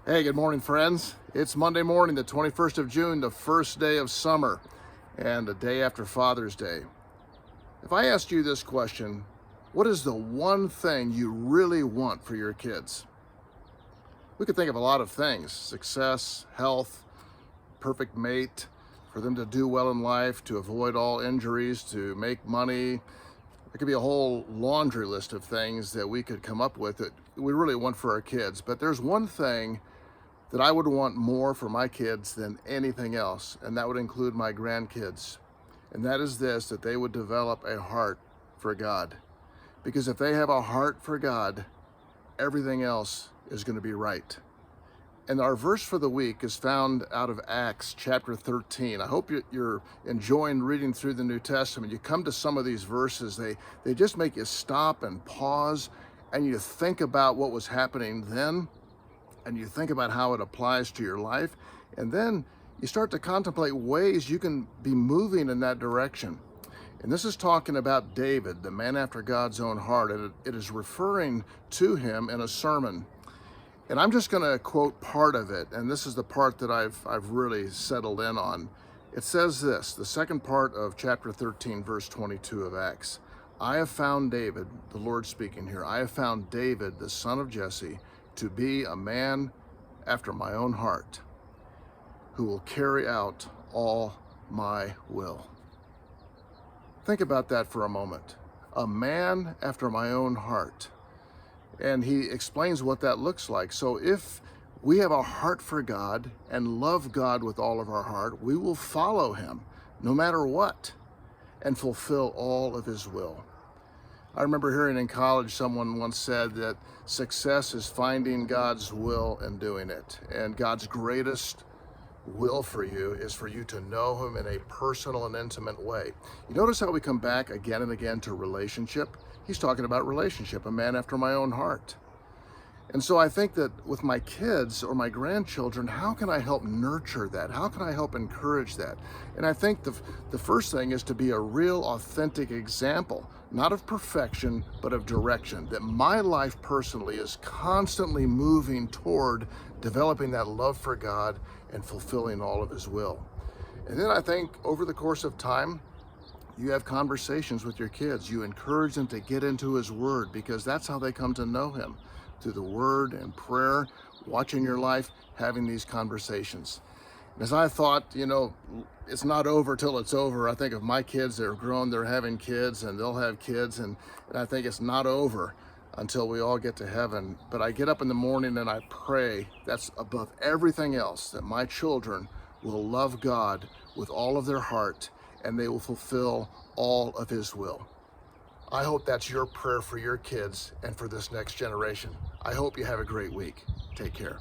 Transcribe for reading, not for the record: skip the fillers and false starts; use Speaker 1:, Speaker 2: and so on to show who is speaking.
Speaker 1: Hey, good morning, friends. It's Monday morning, the 21st of June, the first day of summer, and the day after Father's Day. If I asked you this question, what is the one thing you really want for your kids? We could think of a lot of things: success, health, perfect mate, for them to do well in life, to avoid all injuries, to make money. There could be a whole laundry list of things that we could come up with that we really want for our kids. But there's one thing that I would want more for my kids than anything else, and that would include my grandkids. And that is this: that they would develop a heart for God. Because if they have a heart for God, everything else is going to be right. And our verse for the week is found out of Acts chapter 13. I hope you're enjoying reading through the New Testament. You come to some of these verses, they just make you stop and pause, and you think about what was happening then, and you think about how it applies to your life, and then you start to contemplate ways you can be moving in that direction. And this is talking about David, the man after God's own heart, and it is referring to him in a sermon. And I'm just going to quote part of it, and this is the part that I've really settled in on. It says this, the second part of chapter 13, verse 22 of Acts. I have found David, the Lord speaking here, I have found David, the son of Jesse, to be a man after my own heart, who will carry out all my will. Think about that for a moment. A man after my own heart. And he explains what that looks like. So if we have a heart for God and love God with all of our heart, we will follow him no matter what and fulfill all of his will. I remember hearing in college someone once said that success is finding God's will and doing it. And God's greatest will for you is for you to know him in a personal and intimate way. You notice how we come back again and again to relationship? He's talking about relationship, a man after my own heart. And so I think that with my kids or my grandchildren, how can I help nurture that? How can I help encourage that? And I think the first thing is to be a real authentic example, not of perfection, but of direction, that my life personally is constantly moving toward developing that love for God and fulfilling all of his will. And then I think over the course of time, you have conversations with your kids. You encourage them to get into his word, because that's how they come to know him, through the word and prayer, watching your life, having these conversations. And as I thought, it's not over till it's over. I think of my kids, they're grown, they're having kids, and they'll have kids, and I think it's not over until we all get to heaven. But I get up in the morning and I pray, that's above everything else, that my children will love God with all of their heart, and they will fulfill all of his will. I hope that's your prayer for your kids and for this next generation. I hope you have a great week. Take care.